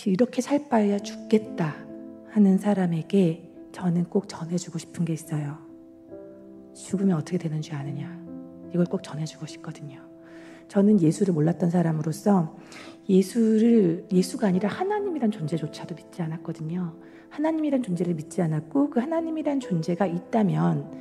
이렇게 살 바에야 죽겠다 하는 사람에게 저는 꼭 전해주고 싶은 게 있어요. 죽으면 어떻게 되는 줄 아느냐, 이걸 꼭 전해주고 싶거든요. 저는 예수를 몰랐던 사람으로서 예수가 아니라 하나님이란 존재조차도 믿지 않았거든요. 하나님이란 존재를 믿지 않았고, 그 하나님이란 존재가 있다면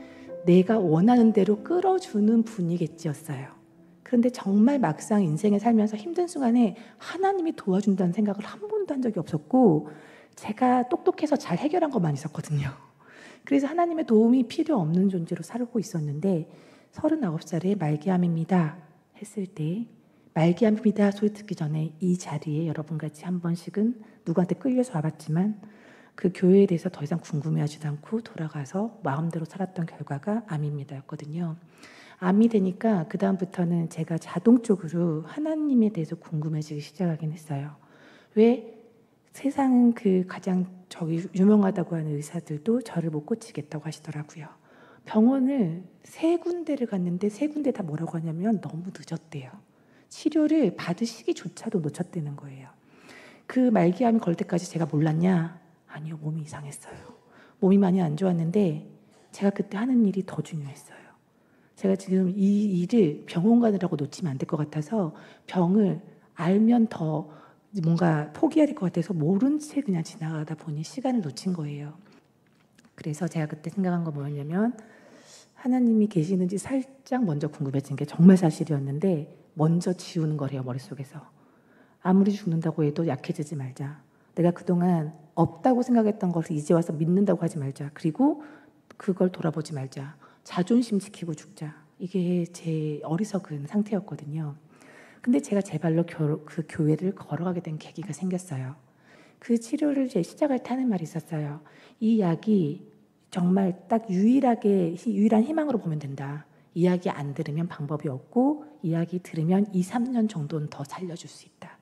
내가 원하는 대로 끌어주는 분이겠지였어요. 그런데 정말 막상 인생을 살면서 힘든 순간에 하나님이 도와준다는 생각을 한 번도 한 적이 없었고, 제가 똑똑해서 잘 해결한 것만 있었거든요. 그래서 하나님의 도움이 필요 없는 존재로 살고 있었는데, 39살에 말기암입니다 했을 때, 말기암입니다 소리 듣기 전에 이 자리에 여러분 같이 한 번씩은 누구한테 끌려서 와봤지만 그 교회에 대해서 더 이상 궁금해하지도 않고 돌아가서 마음대로 살았던 결과가 암입니다였거든요. 암이 되니까 그 다음부터는 제가 자동적으로 하나님에 대해서 궁금해지기 시작하긴 했어요. 왜 세상은 그 가장 유명하다고 하는 의사들도 저를 못 고치겠다고 하시더라고요. 병원을 3군데를 갔는데 3군데 다 뭐라고 하냐면 너무 늦었대요. 치료를 받으시기조차도 놓쳤다는 거예요. 그 말기암이 걸 때까지 제가 몰랐냐? 아니요, 몸이 이상했어요. 몸이 많이 안 좋았는데 제가 그때 하는 일이 더 중요했어요. 제가 지금 이 일을 병원 가느라고 놓치면 안 될 것 같아서, 병을 알면 더 뭔가 포기해야 될 것 같아서 모른 채 그냥 지나가다 보니 시간을 놓친 거예요. 그래서 제가 그때 생각한 건 뭐였냐면, 하나님이 계시는지 살짝 먼저 궁금해진 게 정말 사실이었는데 먼저 지우는 거래요, 머릿속에서. 아무리 죽는다고 해도 약해지지 말자. 내가 그동안 없다고 생각했던 것을 이제 와서 믿는다고 하지 말자. 그리고 그걸 돌아보지 말자. 자존심 지키고 죽자. 이게 제 어리석은 상태였거든요. 근데 제가 제 발로 그 교회를 걸어가게 된 계기가 생겼어요. 그 치료를 시작할 때 하는 말이 있었어요. 이 약이 정말 딱 유일한 희망으로 보면 된다. 이 약이 안 들으면 방법이 없고, 이 약이 들으면 2, 3년 정도는 더 살려줄 수 있다.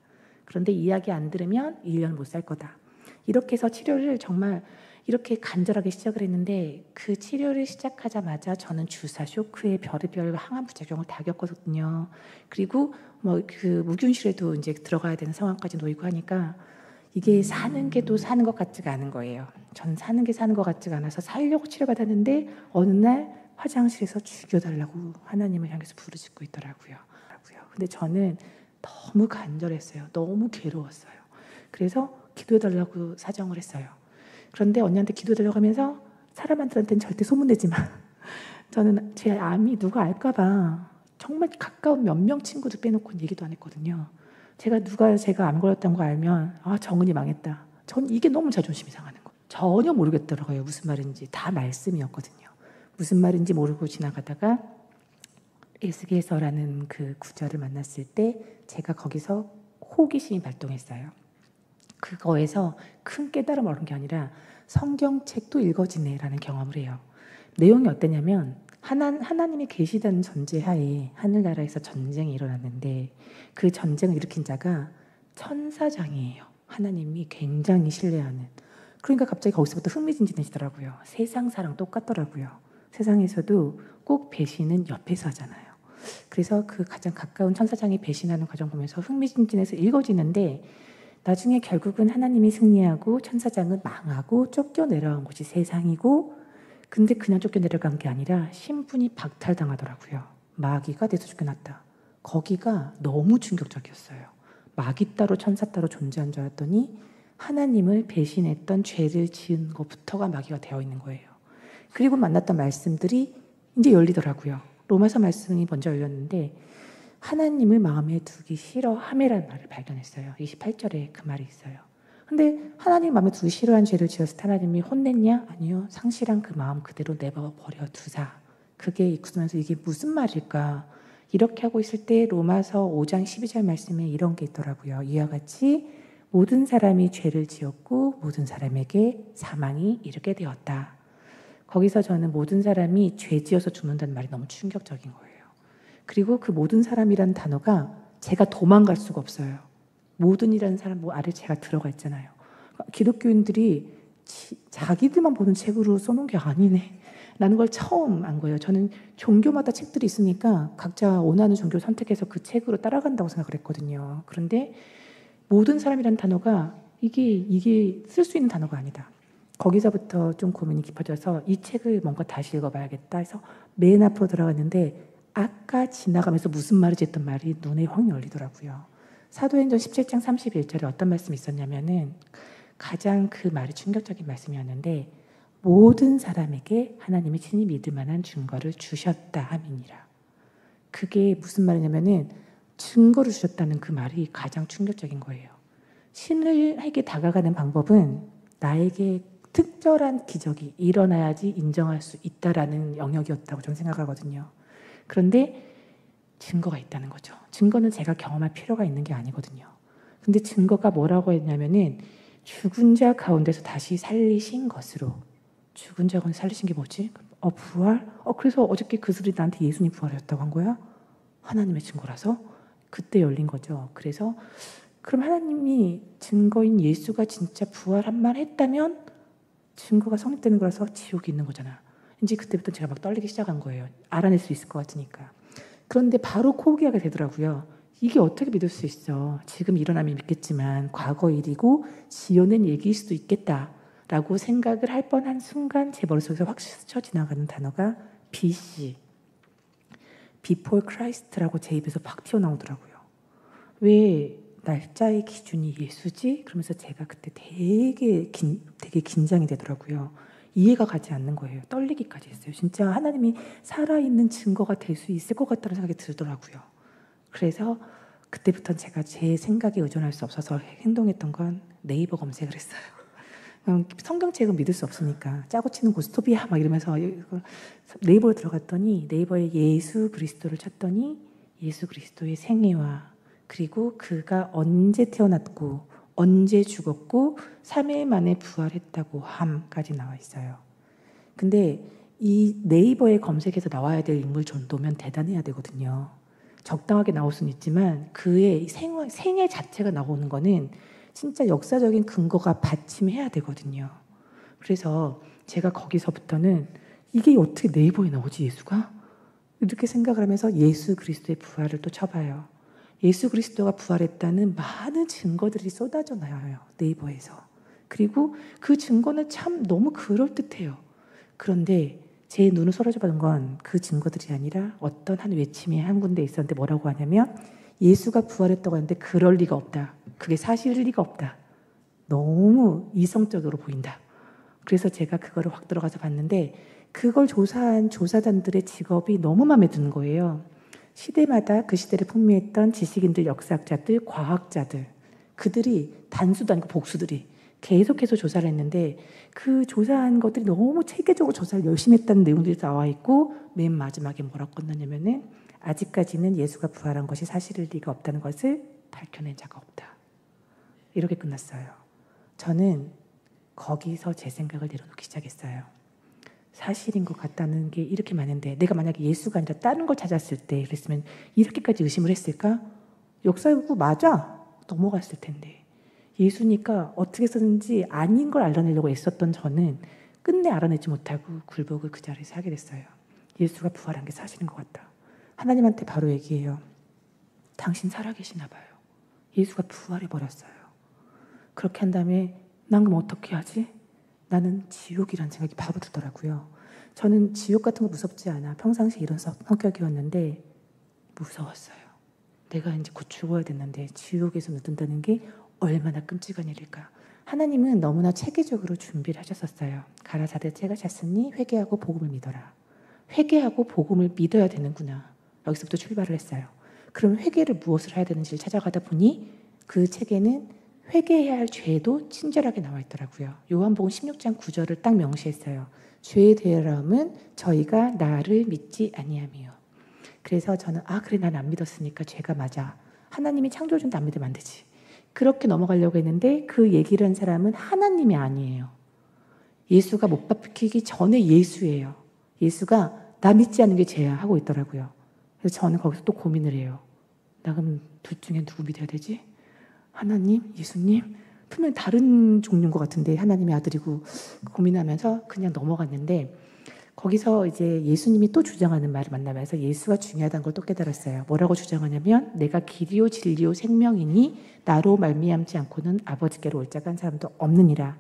그런데 이 약이 안 들으면 1년 못 살 거다. 이렇게 해서 치료를 정말 이렇게 간절하게 시작을 했는데, 그 치료를 시작하자마자 저는 주사, 쇼크에 별의별 항암 부작용을 다 겪었거든요. 그리고 그 무균실에도 이제 들어가야 되는 상황까지 놓이고 하니까 이게 사는 게 또 사는 것 같지가 않은 거예요. 저는 사는 게 사는 것 같지가 않아서 살려고 치료받았는데, 어느 날 화장실에서 죽여달라고 하나님을 향해서 부르짖고 있더라고요. 근데 저는 너무 간절했어요. 너무 괴로웠어요. 그래서 기도해달라고 사정을 했어요. 그런데 언니한테 기도해달라고 하면서 사람들한테는 절대 소문내지 마. 저는 제 암이 누가 알까 봐 정말 가까운 몇 명 친구들 빼놓고는 얘기도 안 했거든요. 제가 암 걸렸다는 거 알면 정은이 망했다. 전 이게 너무 자존심이 상하는 거예요. 전혀 모르겠더라고요. 무슨 말인지. 다 말씀이었거든요. 무슨 말인지 모르고 지나가다가 에스게서라는 그 구절을 만났을 때 제가 거기서 호기심이 발동했어요. 그거에서 큰 깨달음을 얻은 게 아니라 성경책도 읽어지네라는 경험을 해요. 내용이 어땠냐면, 하나님이 계시다는 전제하에 하늘나라에서 전쟁이 일어났는데, 그 전쟁을 일으킨 자가 천사장이에요. 하나님이 굉장히 신뢰하는. 그러니까 갑자기 거기서부터 흥미진진해지더라고요. 세상 사랑 똑같더라고요. 세상에서도 꼭 배신은 옆에서 하잖아요. 그래서 그 가장 가까운 천사장이 배신하는 과정 보면서 흥미진진해서 읽어지는데, 나중에 결국은 하나님이 승리하고 천사장은 망하고 쫓겨내려간 곳이 세상이고, 근데 그냥 쫓겨내려간 게 아니라 신분이 박탈당하더라고요. 마귀가 내서 쫓겨났다. 거기가 너무 충격적이었어요. 마귀 따로 천사 따로 존재한 줄 알았더니 하나님을 배신했던 죄를 지은 것부터가 마귀가 되어 있는 거예요. 그리고 만났던 말씀들이 이제 열리더라고요. 로마서 말씀이 먼저 열렸는데, 하나님을 마음에 두기 싫어함이라는 말을 발견했어요. 28절에 그 말이 있어요. 근데 하나님 마음에 두기 싫어한 죄를 지었을 때 하나님이 혼냈냐? 아니요. 상실한 그 마음 그대로 내버려 두사. 그게 익숙하면서 이게 무슨 말일까? 이렇게 하고 있을 때 로마서 5장 12절 말씀에 이런 게 있더라고요. 이와 같이 모든 사람이 죄를 지었고 모든 사람에게 사망이 이르게 되었다. 거기서 저는 모든 사람이 죄 지어서 죽는다는 말이 너무 충격적인 거예요. 그리고 그 모든 사람이라는 단어가 제가 도망갈 수가 없어요. 모든이라는 사람 아래 제가 들어가 있잖아요. 기독교인들이 자기들만 보는 책으로 써놓은 게 아니네 라는 걸 처음 안 거예요. 저는 종교마다 책들이 있으니까 각자 원하는 종교를 선택해서 그 책으로 따라간다고 생각을 했거든요. 그런데 모든 사람이라는 단어가 이게 쓸 수 있는 단어가 아니다. 거기서부터 좀 고민이 깊어져서 이 책을 뭔가 다시 읽어봐야겠다 해서 맨 앞으로 들어갔는데 아까 지나가면서 무슨 말이지 했던 말이 눈에 확 열리더라고요. 사도행전 17장 31절에 어떤 말씀이 있었냐면은 가장 그 말이 충격적인 말씀이었는데 모든 사람에게 하나님이 친히 믿을 만한 증거를 주셨다 함이니라. 그게 무슨 말이냐면은 증거를 주셨다는 그 말이 가장 충격적인 거예요. 신에게 다가가는 방법은 나에게 특별한 기적이 일어나야지 인정할 수 있다라는 영역이었다고 저는 생각하거든요. 그런데 증거가 있다는 거죠. 증거는 제가 경험할 필요가 있는 게 아니거든요. 근데 증거가 뭐라고 했냐면은 죽은 자 가운데서 다시 살리신 것으로. 죽은 자 가운데 살리신 게 뭐지? 부활? 그래서 어저께 그 소리 나한테 예수님 부활이었다고 한 거야? 하나님의 증거라서? 그때 열린 거죠. 그래서 그럼 하나님이 증거인 예수가 진짜 부활한 말 했다면 증거가 성립되는 거라서 지옥이 있는 거잖아. 이제 그때부터 제가 막 떨리기 시작한 거예요. 알아낼 수 있을 것 같으니까. 그런데 바로 포기하게 되더라고요. 이게 어떻게 믿을 수 있어? 지금 일어나면 믿겠지만 과거 일이고 지어낸 얘기일 수도 있겠다라고 생각을 할 뻔한 순간 제 머릿속에서 확 스쳐 지나가는 단어가 BC, Before Christ라고 제 입에서 팍 튀어나오더라고요. 왜 날짜의 기준이 예수지? 그러면서 제가 그때 되게 긴장이 되더라고요. 이해가 가지 않는 거예요. 떨리기까지 했어요. 진짜 하나님이 살아있는 증거가 될 수 있을 것 같다는 생각이 들더라고요. 그래서 그때부터 제가 제 생각에 의존할 수 없어서 행동했던 건 네이버 검색을 했어요. 성경책은 믿을 수 없으니까 짜고 치는 고스톱이야 막 이러면서 네이버에 들어갔더니 네이버에 예수 그리스도를 찾더니 예수 그리스도의 생애와 그리고 그가 언제 태어났고 언제 죽었고 3일 만에 부활했다고 함까지 나와 있어요. 근데 이 네이버에 검색해서 나와야 될 인물 정도면 대단해야 되거든요. 적당하게 나올 수는 있지만 그의 생애 자체가 나오는 거는 진짜 역사적인 근거가 받침해야 되거든요. 그래서 제가 거기서부터는 이게 어떻게 네이버에 나오지 예수가? 이렇게 생각을 하면서 예수 그리스도의 부활을 또 쳐봐요. 예수 그리스도가 부활했다는 많은 증거들이 쏟아져 나와요. 네이버에서. 그리고 그 증거는 참 너무 그럴듯해요. 그런데 제 눈을 사로잡은 건 그 증거들이 아니라 어떤 한 외침이 한 군데 있었는데 뭐라고 하냐면 예수가 부활했다고 하는데 그럴 리가 없다. 그게 사실일 리가 없다. 너무 이성적으로 보인다. 그래서 제가 그거를 확 들어가서 봤는데 그걸 조사한 조사단들의 직업이 너무 마음에 드는 거예요. 시대마다 그 시대를 풍미했던 지식인들, 역사학자들, 과학자들 그들이 단수도 아니고 복수들이 계속해서 조사를 했는데 그 조사한 것들이 너무 체계적으로 조사를 열심히 했다는 내용들이 나와 있고 맨 마지막에 뭐라고 끝났냐면은 아직까지는 예수가 부활한 것이 사실일 리가 없다는 것을 밝혀낸 자가 없다. 이렇게 끝났어요. 저는 거기서 제 생각을 내려놓기 시작했어요. 사실인 것 같다는 게 이렇게 많은데 내가 만약에 예수가 아니라 다른 걸 찾았을 때 그랬으면 이렇게까지 의심을 했을까? 역사고 맞아 넘어갔을 텐데 예수니까 어떻게 썼는지 아닌 걸 알아내려고 애썼던 저는 끝내 알아내지 못하고 굴복을 그 자리에서 하게 됐어요. 예수가 부활한 게 사실인 것 같다. 하나님한테 바로 얘기해요. 당신 살아계시나 봐요. 예수가 부활해버렸어요. 그렇게 한 다음에 난 그럼 어떻게 하지? 나는 지옥이라는 생각이 바로 들더라고요. 저는 지옥 같은 거 무섭지 않아. 평상시에 이런 성격이었는데 무서웠어요. 내가 이제 곧 죽어야 됐는데 지옥에서 묻는다는 게 얼마나 끔찍한 일일까. 하나님은 너무나 체계적으로 준비를 하셨었어요. 가라사대 때가 찼으니 회개하고 복음을 믿어라. 회개하고 복음을 믿어야 되는구나. 여기서부터 출발을 했어요. 그럼 회개를 무엇을 해야 되는지를 찾아가다 보니 그 책에는 회개해야 할 죄도 친절하게 나와 있더라고요. 요한복음 16장 9절을 딱 명시했어요. 죄의 대여함은 저희가 나를 믿지 아니함이요. 그래서 저는 그래 난 안 믿었으니까 죄가 맞아. 하나님이 창조주인데 안 믿으면 안 되지. 그렇게 넘어가려고 했는데 그 얘기를 한 사람은 하나님이 아니에요. 예수가 못 박히기 전에 예수예요. 예수가 나 믿지 않는 게 죄야 하고 있더라고요. 그래서 저는 거기서 또 고민을 해요. 나 그럼 둘 중에 누구 믿어야 되지? 하나님? 예수님? 분명히 다른 종류인 것 같은데 하나님의 아들이고 고민하면서 그냥 넘어갔는데 거기서 이제 예수님이 또 주장하는 말을 만나면서 예수가 중요하다는 걸 또 깨달았어요. 뭐라고 주장하냐면 내가 길이요 진리요 생명이니 나로 말미암지 않고는 아버지께로 올 자가 한 사람도 없느니라.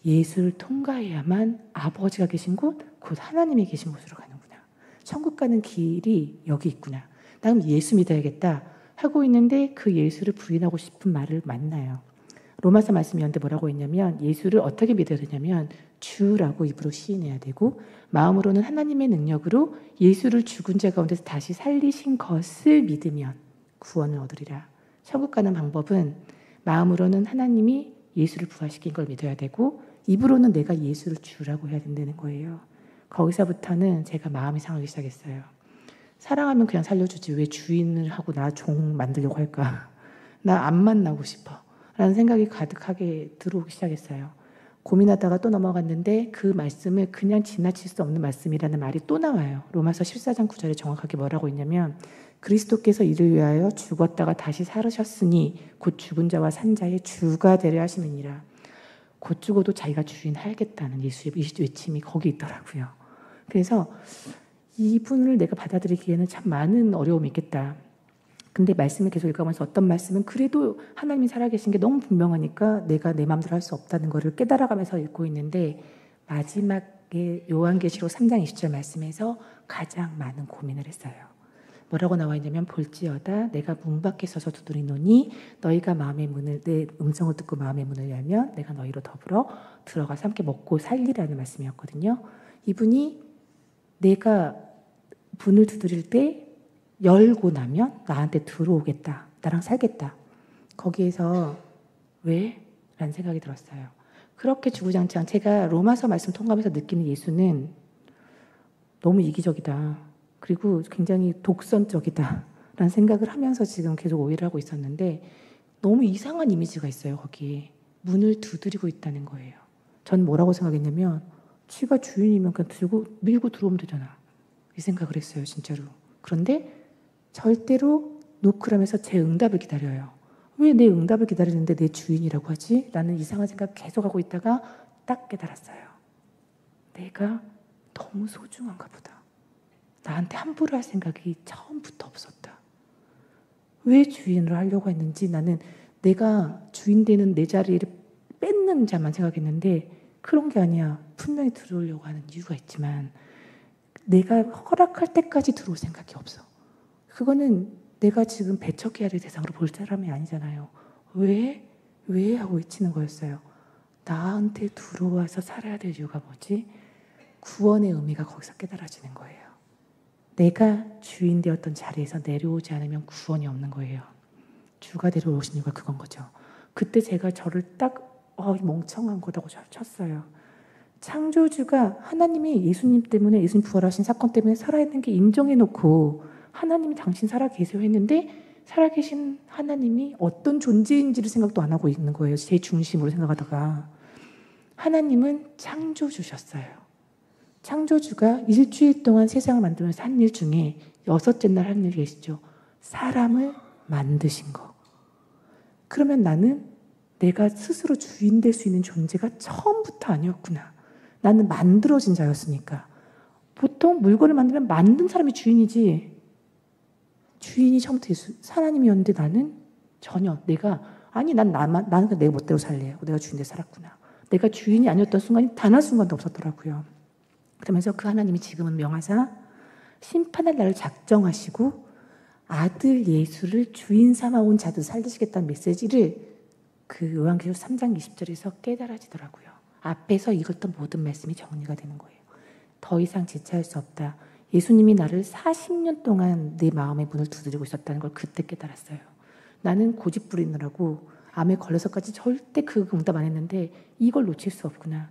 예수를 통과해야만 아버지가 계신 곳, 곧 하나님이 계신 곳으로 가는구나. 천국 가는 길이 여기 있구나. 나 그럼 예수 믿어야겠다 하고 있는데 그 예수를 부인하고 싶은 말을 만나요. 로마서 말씀이었는데 뭐라고 했냐면 예수를 어떻게 믿어야 되냐면 주라고 입으로 시인해야 되고 마음으로는 하나님의 능력으로 예수를 죽은 자 가운데서 다시 살리신 것을 믿으면 구원을 얻으리라. 천국 가는 방법은 마음으로는 하나님이 예수를 부활시킨 걸 믿어야 되고 입으로는 내가 예수를 주라고 해야 된다는 거예요. 거기서부터는 제가 마음이 상하기 시작했어요. 사랑하면 그냥 살려주지 왜 주인을 하고 나 종 만들려고 할까? 나 안 만나고 싶어 라는 생각이 가득하게 들어오기 시작했어요. 고민하다가 또 넘어갔는데 그 말씀을 그냥 지나칠 수 없는 말씀이라는 말이 또 나와요. 로마서 14장 9절에 정확하게 뭐라고 있냐면 그리스도께서 이를 위하여 죽었다가 다시 살으셨으니 곧 죽은 자와 산 자의 주가 되려 하심이니라. 곧 죽어도 자기가 주인 하겠다는 예수의 외침이 거기 있더라고요. 그래서 이분을 내가 받아들이기에는 참 많은 어려움이 있겠다. 근데 말씀을 계속 읽어가면서 어떤 말씀은 그래도 하나님이 살아계신 게 너무 분명하니까 내가 내 마음대로 할 수 없다는 것을 깨달아가면서 읽고 있는데 마지막에 요한계시록 3장 20절 말씀에서 가장 많은 고민을 했어요. 뭐라고 나와 있냐면 볼지어다 내가 문 밖에 서서 두드리노니 너희가 마음의 문을 내 음성을 듣고 마음의 문을 열면 내가 너희로 더불어 들어가서 함께 먹고 살리라는 말씀이었거든요. 이분이 내가 문을 두드릴 때 열고 나면 나한테 들어오겠다. 나랑 살겠다. 거기에서 왜? 라는 생각이 들었어요. 그렇게 주구장창 제가 로마서 말씀 통감해서 느끼는 예수는 너무 이기적이다. 그리고 굉장히 독선적이다. 라는 생각을 하면서 지금 계속 오해를 하고 있었는데 너무 이상한 이미지가 있어요. 거기에. 문을 두드리고 있다는 거예요. 전 뭐라고 생각했냐면 지가 주인이면 그냥 밀고 들어오면 되잖아. 이 생각을 했어요. 진짜로. 그런데 절대로 노크라면서 제 응답을 기다려요. 왜 내 응답을 기다리는데 내 주인이라고 하지? 라는 이상한 생각 계속하고 있다가 딱 깨달았어요. 내가 너무 소중한가 보다. 나한테 함부로 할 생각이 처음부터 없었다. 왜 주인으로 하려고 했는지 나는 내가 주인 되는 내 자리를 뺏는 자만 생각했는데 그런 게 아니야. 분명히 들어오려고 하는 이유가 있지만 내가 허락할 때까지 들어올 생각이 없어. 그거는 내가 지금 배척해야 될 대상으로 볼 사람이 아니잖아요. 왜? 왜? 하고 외치는 거였어요. 나한테 들어와서 살아야 될 이유가 뭐지? 구원의 의미가 거기서 깨달아지는 거예요. 내가 주인 되었던 자리에서 내려오지 않으면 구원이 없는 거예요. 주가 데려오신 이유가 그건 거죠. 그때 제가 저를 딱 멍청한 거다고 쳤어요. 창조주가 하나님이 예수님 때문에 예수님 부활하신 사건 때문에 살아있는 게 인정해놓고 하나님이 당신 살아계세요 했는데 살아계신 하나님이 어떤 존재인지를 생각도 안 하고 있는 거예요. 제 중심으로 생각하다가 하나님은 창조주셨어요. 창조주가 일주일 동안 세상을 만들면서 한 일 중에 6째 날 한 일 계시죠. 사람을 만드신 거. 그러면 나는 내가 스스로 주인 될 수 있는 존재가 처음부터 아니었구나. 나는 만들어진 자였으니까. 보통 물건을 만들면 만든 사람이 주인이지 주인이 처음부터 하나님이었는데 나는 전혀 나는 내 멋대로 살래요. 내가 주인대로 살았구나. 내가 주인이 아니었던 순간이 단 한순간도 없었더라고요. 그러면서 그 하나님이 지금은 명하사 심판할 날을 작정하시고 아들 예수를 주인 삼아온 자들 살리시겠다는 메시지를 그 요한계시록 3장 20절에서 깨달아지더라고요. 앞에서 읽었던 모든 말씀이 정리가 되는 거예요. 더 이상 지체할 수 없다. 예수님이 나를 40년 동안 내 마음의 문을 두드리고 있었다는 걸 그때 깨달았어요. 나는 고집 부리느라고 암에 걸려서까지 절대 그 응답 안 했는데 이걸 놓칠 수 없구나.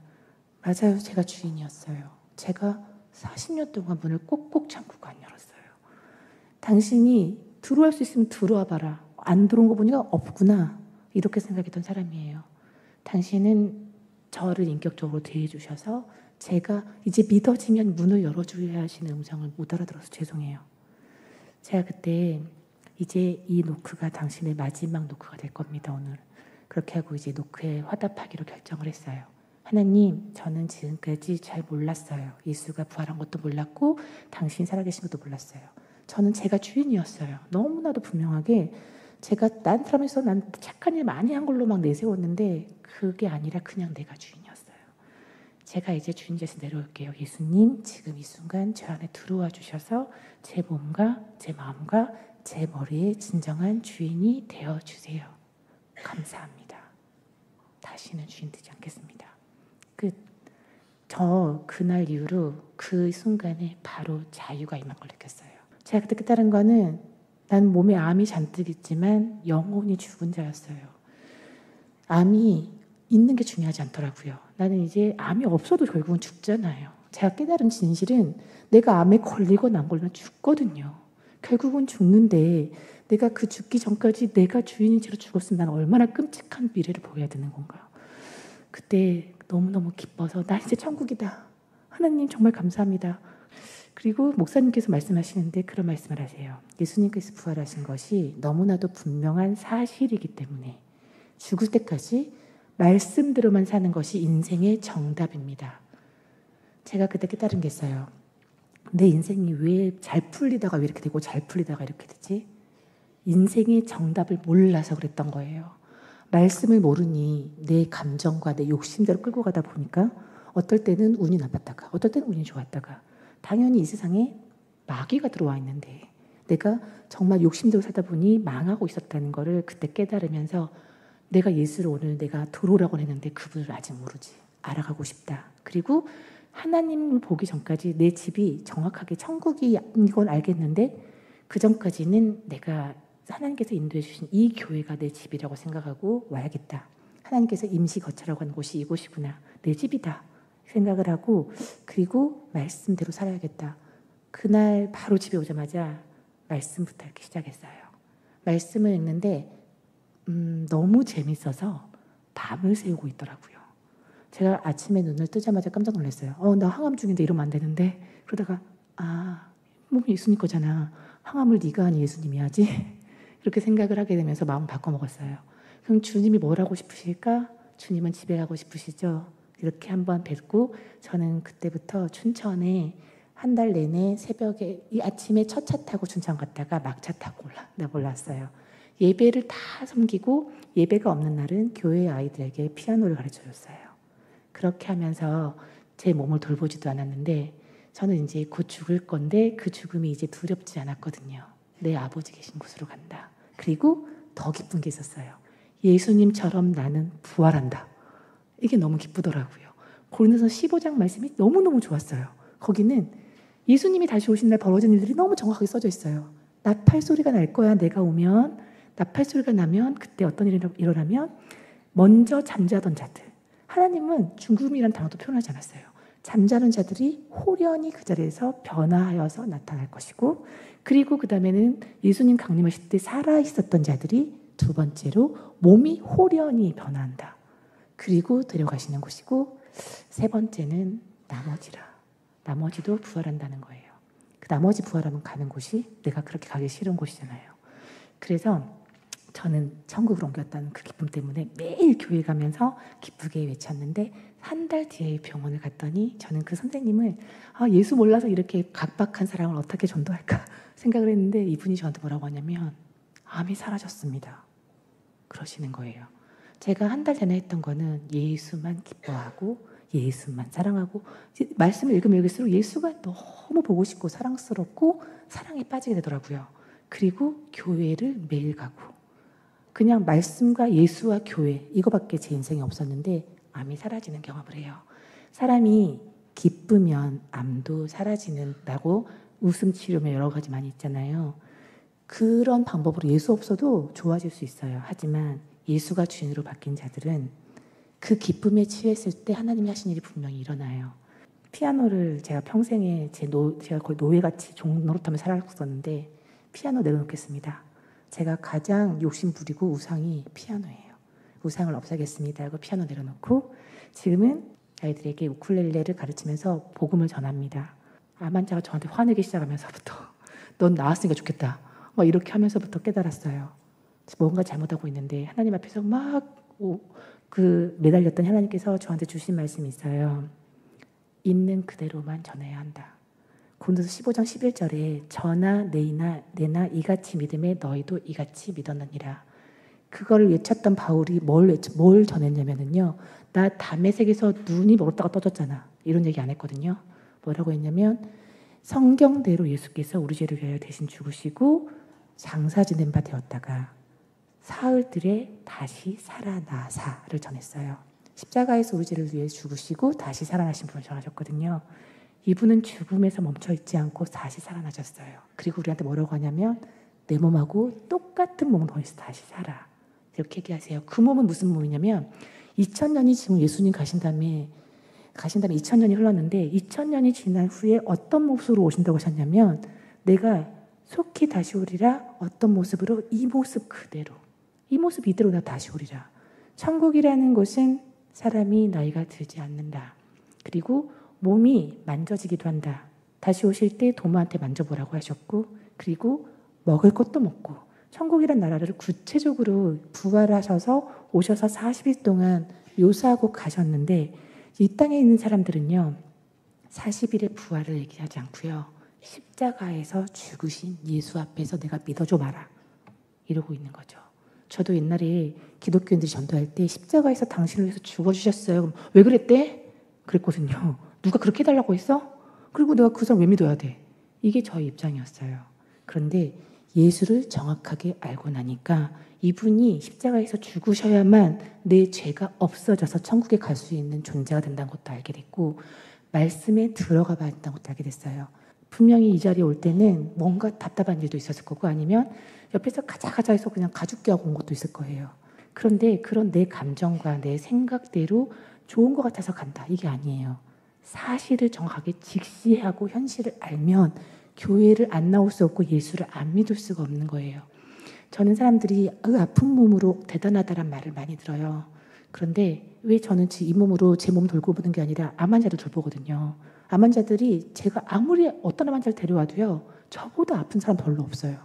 맞아요. 제가 주인이었어요. 제가 40년 동안 문을 꼭꼭 잠그고 안 열었어요. 당신이 들어올 수 있으면 들어와 봐라. 안 들어온 거 보니까 없구나. 이렇게 생각했던 사람이에요. 당신은 저를 인격적으로 대해주셔서 제가 이제 믿어지면 문을 열어줘야 하시는 음성을 못 알아들어서 죄송해요. 제가 그때 이제 이 노크가 당신의 마지막 노크가 될 겁니다. 오늘. 그렇게 하고 이제 노크에 화답하기로 결정을 했어요. 하나님, 저는 지금까지 잘 몰랐어요. 예수가 부활한 것도 몰랐고 당신이 살아계신 것도 몰랐어요. 저는 제가 주인이었어요. 너무나도 분명하게 제가 난 사람에서 난 착한 일 많이 한 걸로 막 내세웠는데 그게 아니라 그냥 내가 주인이었어요. 제가 이제 주인께서 내려올게요. 예수님, 지금 이 순간 저 안에 들어와 주셔서 제 몸과 제 마음과 제 머리의 진정한 주인이 되어주세요. 감사합니다. 다시는 주인 되지 않겠습니다. 끝. 저 그날 이후로 그 순간에 바로 자유가 임한 걸 느꼈어요. 제가 그때 깨달은 거는 난 몸에 암이 잔뜩 있지만 영혼이 죽은 자였어요. 암이 있는 게 중요하지 않더라고요. 나는 이제 암이 없어도 결국은 죽잖아요. 제가 깨달은 진실은 내가 암에 걸리거나 안 걸리면 죽거든요. 결국은 죽는데 내가 그 죽기 전까지 내가 주인인 채로 죽었으면 난 얼마나 끔찍한 미래를 보여야 되는 건가요? 그때 너무너무 기뻐서 나 이제 천국이다. 하나님 정말 감사합니다. 그리고 목사님께서 말씀하시는데 그런 말씀을 하세요. 예수님께서 부활하신 것이 너무나도 분명한 사실이기 때문에 죽을 때까지 말씀대로만 사는 것이 인생의 정답입니다. 제가 그때 깨달은 게 있어요. 내 인생이 왜 잘 풀리다가 왜 이렇게 되고 잘 풀리다가 이렇게 되지? 인생의 정답을 몰라서 그랬던 거예요. 말씀을 모르니 내 감정과 내 욕심대로 끌고 가다 보니까 어떨 때는 운이 나빴다가 어떨 때는 운이 좋았다가 당연히 이 세상에 마귀가 들어와 있는데 내가 정말 욕심대로 살다 보니 망하고 있었다는 거를 그때 깨달으면서 내가 예수를 오늘 내가 들어오라고 했는데 그분을 아직 모르지. 알아가고 싶다. 그리고 하나님을 보기 전까지 내 집이 정확하게 천국인 건 알겠는데 그 전까지는 내가 하나님께서 인도해 주신 이 교회가 내 집이라고 생각하고 와야겠다. 하나님께서 임시 거처라고 하는 곳이 이곳이구나. 내 집이다. 생각을 하고 그리고 말씀대로 살아야겠다. 그날 바로 집에 오자마자 말씀부터 읽기 시작했어요. 말씀을 읽는데 너무 재밌어서 밤을 새우고 있더라고요. 제가 아침에 눈을 뜨자마자 깜짝 놀랐어요. 나 항암 중인데 이러면 안 되는데 그러다가 몸이 예수님 거잖아. 항암을 네가 하니 예수님이 하지? 이렇게 생각을 하게 되면서 마음 바꿔먹었어요. 그럼 주님이 뭘 하고 싶으실까? 주님은 집에 가고 싶으시죠? 이렇게 한번 뵙고 저는 그때부터 춘천에 한 달 내내 새벽에 이 아침에 첫 차 타고 춘천 갔다가 막차 타고 올랐어요. 예배를 다 섬기고 예배가 없는 날은 교회 아이들에게 피아노를 가르쳐줬어요. 그렇게 하면서 제 몸을 돌보지도 않았는데 저는 이제 곧 죽을 건데 그 죽음이 이제 두렵지 않았거든요. 내 아버지 계신 곳으로 간다. 그리고 더 기쁜 게 있었어요. 예수님처럼 나는 부활한다. 이게 너무 기쁘더라고요. 고린도서 15장 말씀이 너무너무 좋았어요. 거기는 예수님이 다시 오신 날 벌어진 일들이 너무 정확하게 써져 있어요. 나팔 소리가 날 거야. 내가 오면 나팔 소리가 나면 그때 어떤 일이 일어나면 먼저 잠자던 자들. 하나님은 죽음이라는 단어도 표현하지 않았어요. 잠자는 자들이 호련히 그 자리에서 변화하여서 나타날 것이고 그리고 그 다음에는 예수님 강림하실 때 살아있었던 자들이 두 번째로 몸이 호련히 변화한다. 그리고 데려가시는 곳이고 세 번째는 나머지라. 나머지도 부활한다는 거예요. 그 나머지 부활하면 가는 곳이 내가 그렇게 가기 싫은 곳이잖아요. 그래서 저는 천국으로 옮겼다는 그 기쁨 때문에 매일 교회 가면서 기쁘게 외쳤는데 한 달 뒤에 병원을 갔더니 저는 그 선생님을 예수 몰라서 이렇게 각박한 사람을 어떻게 전도할까 생각을 했는데 이분이 저한테 뭐라고 하냐면 암이 사라졌습니다. 그러시는 거예요. 제가 한 달 전에 했던 거는 예수만 기뻐하고 예수만 사랑하고 말씀을 읽으면 읽을수록 예수가 너무 보고 싶고 사랑스럽고 사랑에 빠지게 되더라고요. 그리고 교회를 매일 가고 그냥 말씀과 예수와 교회 이거밖에 제 인생에 없었는데 암이 사라지는 경험을 해요. 사람이 기쁘면 암도 사라지는다고 웃음 치료며 여러 가지 많이 있잖아요. 그런 방법으로 예수 없어도 좋아질 수 있어요. 하지만 예수가 주인으로 바뀐 자들은 그 기쁨에 취했을 때 하나님이 하신 일이 분명히 일어나요. 피아노를 제가 평생에 제가 거의 노예같이 노릇하며 살았었는데 피아노 내려놓겠습니다. 제가 가장 욕심 부리고 우상이 피아노예요. 우상을 없애겠습니다 하고 피아노 내려놓고 지금은 아이들에게 우쿨렐레를 가르치면서 복음을 전합니다. 암 환자가 저한테 화내기 시작하면서부터 넌 나았으니까 좋겠다. 이렇게 하면서부터 깨달았어요. 뭔가 잘못하고 있는데 하나님 앞에서 막 매달렸던 하나님께서 저한테 주신 말씀이 있어요. 있는 그대로만 전해야 한다. 고린도서 15장 11절에 저나 내나 이같이 믿음에 너희도 이같이 믿었느니라. 그걸 외쳤던 바울이 뭘 전했냐면요. 나 담의 색에서 눈이 멀었다가 떠졌잖아. 이런 얘기 안 했거든요. 뭐라고 했냐면 성경대로 예수께서 우리 죄를 위하여 대신 죽으시고 장사 지낸 바 되었다가 사흘들에 다시 살아나사를 전했어요. 십자가에서 우리 죄를 위해 죽으시고 다시 살아나신 분을 전하셨거든요. 이분은 죽음에서 멈춰있지 않고 다시 살아나셨어요. 그리고 우리한테 뭐라고 하냐면 내 몸하고 똑같은 몸으로 다시 살아. 이렇게 얘기하세요. 그 몸은 무슨 몸이냐면 2000년이 지금 예수님 가신 다음에 2000년이 흘렀는데 2000년이 지난 후에 어떤 모습으로 오신다고 하셨냐면 내가 속히 다시 오리라. 어떤 모습으로? 이 모습 그대로. 이 모습 이대로 나 다시 오리라. 천국이라는 곳은 사람이 나이가 들지 않는다. 그리고 몸이 만져지기도 한다. 다시 오실 때 도마한테 만져보라고 하셨고 그리고 먹을 것도 먹고 천국이란 나라를 구체적으로 부활하셔서 오셔서 40일 동안 묘사하고 가셨는데 이 땅에 있는 사람들은요. 40일의 부활을 얘기하지 않고요. 십자가에서 죽으신 예수 앞에서 내가 믿어줘 봐라. 이러고 있는 거죠. 저도 옛날에 기독교인들이 전도할 때 십자가에서 당신을 위해서 죽어주셨어요. 그럼 왜 그랬대? 그랬거든요. 누가 그렇게 해달라고 했어? 그리고 내가 그 사람 왜 믿어야 돼? 이게 저의 입장이었어요. 그런데 예수를 정확하게 알고 나니까 이분이 십자가에서 죽으셔야만 내 죄가 없어져서 천국에 갈 수 있는 존재가 된다는 것도 알게 됐고 말씀에 들어가 봐야 된다는 것도 알게 됐어요. 분명히 이 자리에 올 때는 뭔가 답답한 일도 있었을 거고 아니면 옆에서 가자 해서 그냥 가죽기하고 온 것도 있을 거예요. 그런데 그런 내 감정과 내 생각대로 좋은 것 같아서 간다. 이게 아니에요. 사실을 정확하게 직시하고 현실을 알면 교회를 안 나올 수 없고 예수를 안 믿을 수가 없는 거예요. 저는 사람들이 아픈 몸으로 대단하다란 말을 많이 들어요. 그런데 왜 저는 이 몸으로 제 몸 돌고 보는 게 아니라 암 환자를 돌보거든요. 암 환자들이 제가 아무리 어떤 암 환자를 데려와도요. 저보다 아픈 사람 별로 없어요.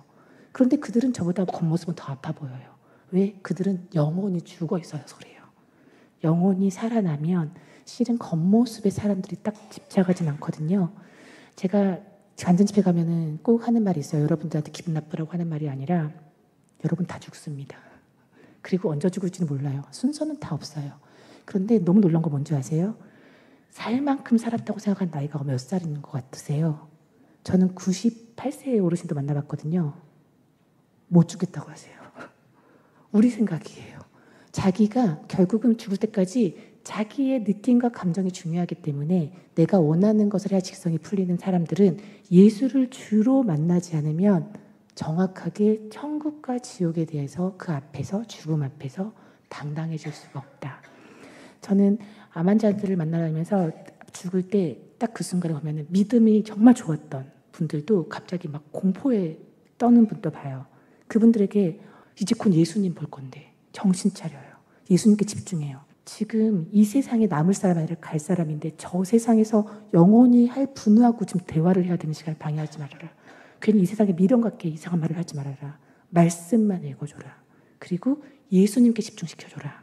그런데 그들은 저보다 겉모습은 더 아파 보여요. 왜? 그들은 영혼이 죽어 있어서 그래요. 영혼이 살아나면 실은 겉모습에 사람들이 딱 집착하진 않거든요. 제가 간증집회 가면은 꼭 하는 말이 있어요. 여러분들한테 기분 나쁘라고 하는 말이 아니라 여러분 다 죽습니다. 그리고 언제 죽을지는 몰라요. 순서는 다 없어요. 그런데 너무 놀라운 거 뭔지 아세요? 살 만큼 살았다고 생각한 나이가 몇 살인 것 같으세요? 저는 98세의 어르신도 만나봤거든요. 못 죽겠다고 하세요. 우리 생각이에요. 자기가 결국은 죽을 때까지 자기의 느낌과 감정이 중요하기 때문에 내가 원하는 것을 해야 직성이 풀리는 사람들은 예수를 주로 만나지 않으면 정확하게 천국과 지옥에 대해서 그 앞에서 죽음 앞에서 당당해질 수가 없다. 저는 암 환자들을 만나면서 죽을 때 딱 그 순간에 보면 믿음이 정말 좋았던 분들도 갑자기 막 공포에 떠는 분도 봐요. 그분들에게 이제 곧 예수님 볼 건데 정신 차려요. 예수님께 집중해요. 지금 이 세상에 남을 사람 아니라 갈 사람인데 저 세상에서 영원히 할 분하고 지금 대화를 해야 되는 시간을 방해하지 말아라. 괜히 이 세상에 미련 갖게 이상한 말을 하지 말아라. 말씀만 읽어줘라. 그리고 예수님께 집중시켜줘라.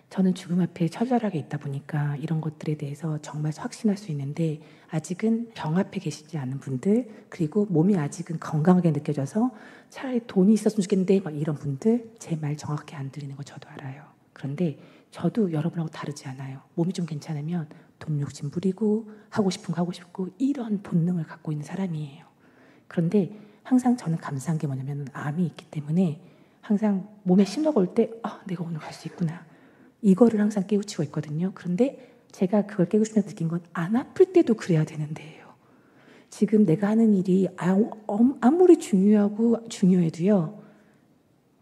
저는 죽음 앞에 처절하게 있다 보니까 이런 것들에 대해서 정말 확신할 수 있는데 아직은 병 앞에 계시지 않은 분들 그리고 몸이 아직은 건강하게 느껴져서 차라리 돈이 있었으면 좋겠는데 막 이런 분들 제 말 정확히 안 들리는 거 저도 알아요. 그런데 저도 여러분하고 다르지 않아요. 몸이 좀 괜찮으면 돈 욕심 부리고 하고 싶은 거 하고 싶고 이런 본능을 갖고 있는 사람이에요. 그런데 항상 저는 감사한 게 뭐냐면 암이 있기 때문에 항상 몸에 신호가 올 때 내가 오늘 갈 수 있구나. 이거를 항상 깨우치고 있거든요. 그런데 제가 그걸 깨우치면서 느낀 건 안 아플 때도 그래야 되는데요. 지금 내가 하는 일이 아무리 중요해도요.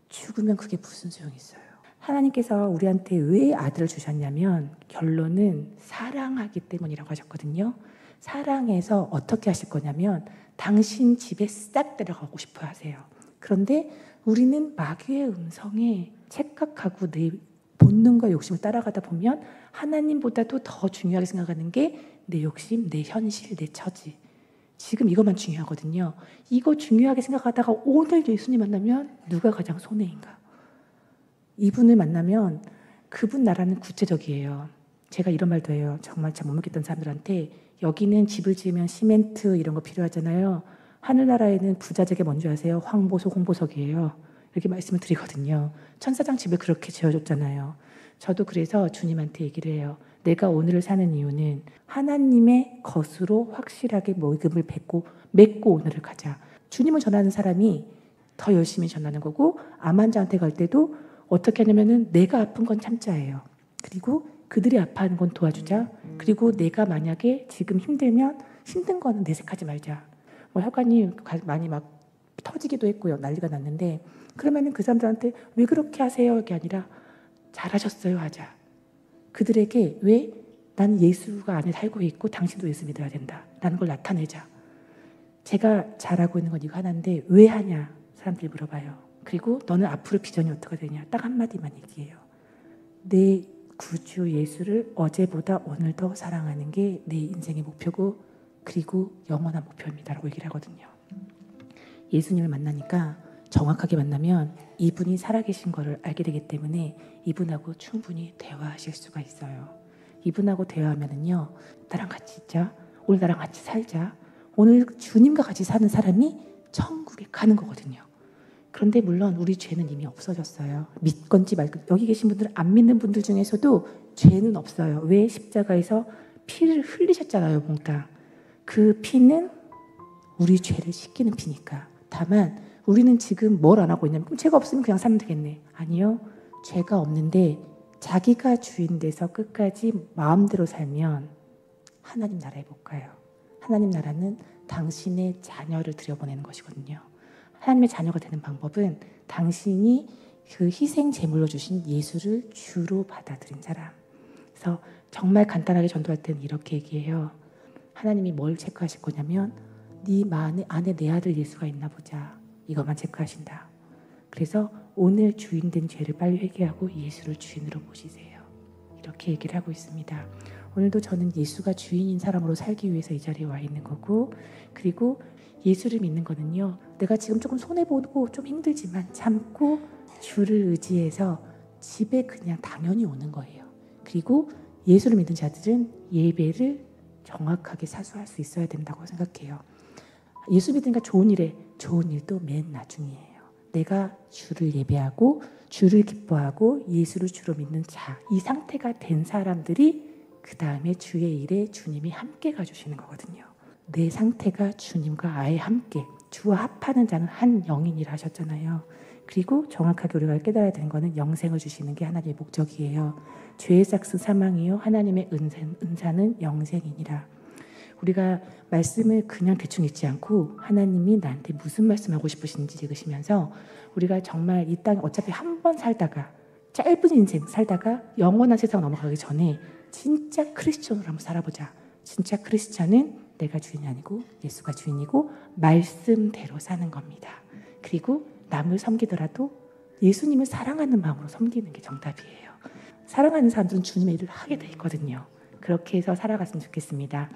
죽으면 그게 무슨 소용이 있어요. 하나님께서 우리한테 왜 아들을 주셨냐면 결론은 사랑하기 때문이라고 하셨거든요. 사랑해서 어떻게 하실 거냐면 당신 집에 싹 데려가고 싶어 하세요. 그런데 우리는 마귀의 음성에 착각하고 내 본능과 욕심을 따라가다 보면 하나님보다도 더 중요하게 생각하는 게 내 욕심, 내 현실, 내 처지. 지금 이것만 중요하거든요. 이거 중요하게 생각하다가 오늘 예수님 만나면 누가 가장 손해인가? 이분을 만나면 그분 나라는 구체적이에요. 제가 이런 말도 해요. 정말 잘 못 믿겠던 사람들한테 여기는 집을 지으면 시멘트 이런 거 필요하잖아요. 하늘나라에는 부자재가 뭔지 아세요? 황보석, 홍보석이에요. 이렇게 말씀을 드리거든요. 천사장 집을 그렇게 지어줬잖아요. 저도 그래서 주님한테 얘기를 해요. 내가 오늘을 사는 이유는 하나님의 것으로 확실하게 모금을 맺고 오늘을 가자. 주님을 전하는 사람이 더 열심히 전하는 거고 암 환자한테 갈 때도 어떻게 하냐면은 내가 아픈 건 참자예요. 그리고 그들이 아파하는 건 도와주자. 그리고 내가 만약에 지금 힘들면 힘든 거는 내색하지 말자. 뭐 혈관이 많이 막 터지기도 했고요. 난리가 났는데 그러면은 그 사람들한테 왜 그렇게 하세요? 이게 아니라 잘하셨어요 하자. 그들에게 왜 나는 예수가 안에 살고 있고 당신도 예수 믿어야 된다. 라는 걸 나타내자. 제가 잘하고 있는 건 이거 하나인데 왜 하냐? 사람들이 물어봐요. 그리고 너는 앞으로 비전이 어떻게 되냐? 딱 한마디만 얘기해요. 내 구주 예수를 어제보다 오늘 더 사랑하는 게 내 인생의 목표고 그리고 영원한 목표입니다. 라고 얘기를 하거든요. 예수님을 만나니까 정확하게 만나면 이분이 살아계신 거를 알게 되기 때문에 이분하고 충분히 대화하실 수가 있어요. 이분하고 대화하면은요. 나랑 같이 있자. 오늘 나랑 같이 살자. 오늘 주님과 같이 사는 사람이 천국에 가는 거거든요. 그런데 물론 우리 죄는 이미 없어졌어요. 믿건지 말건 여기 계신 분들 안 믿는 분들 중에서도 죄는 없어요. 왜? 십자가에서 피를 흘리셨잖아요. 몽땅. 그 피는 우리 죄를 씻기는 피니까. 다만 우리는 지금 뭘 안 하고 있냐면 그럼 죄가 없으면 그냥 살면 되겠네. 아니요. 죄가 없는데 자기가 주인 돼서 끝까지 마음대로 살면 하나님 나라에 못 가요. 하나님 나라는 당신의 자녀를 들여보내는 것이거든요. 하나님의 자녀가 되는 방법은 당신이 그 희생 제물로 주신 예수를 주로 받아들인 사람. 그래서 정말 간단하게 전도할 때는 이렇게 얘기해요. 하나님이 뭘 체크하실 거냐면 네 마음 안에 내 아들 예수가 있나 보자. 이것만 체크하신다. 그래서 오늘 주인된 죄를 빨리 회개하고 예수를 주인으로 모시세요. 이렇게 얘기를 하고 있습니다. 오늘도 저는 예수가 주인인 사람으로 살기 위해서 이 자리에 와 있는 거고 그리고 예수를 믿는 거는요. 내가 지금 조금 손해보고 좀 힘들지만 참고 주를 의지해서 집에 그냥 당연히 오는 거예요. 그리고 예수를 믿는 자들은 예배를 정확하게 사수할 수 있어야 된다고 생각해요. 예수 믿으니까 좋은 일도 맨 나중이에요. 내가 주를 예배하고 주를 기뻐하고 예수를 주로 믿는 자, 이 상태가 된 사람들이 그 다음에 주의 일에 주님이 함께 가주시는 거거든요. 내 상태가 주님과 아예 함께 주와 합하는 자는 한 영이니라 하셨잖아요. 그리고 정확하게 우리가 깨달아야 되는 것은 영생을 주시는 게 하나님의 목적이에요. 죄의 삭스 사망이요 하나님의 은사는 영생이니라. 우리가 말씀을 그냥 대충 읽지 않고 하나님이 나한테 무슨 말씀하고 싶으신지 읽으시면서 우리가 정말 이 땅에 어차피 한 번 살다가 짧은 인생 살다가 영원한 세상 넘어가기 전에 진짜 크리스천으로 한번 살아보자. 진짜 크리스천은 내가 주인이 아니고 예수가 주인이고 말씀대로 사는 겁니다. 그리고 남을 섬기더라도 예수님을 사랑하는 마음으로 섬기는 게 정답이에요. 사랑하는 사람들은 주님의 일을 하게 돼 있거든요. 그렇게 해서 살아갔으면 좋겠습니다.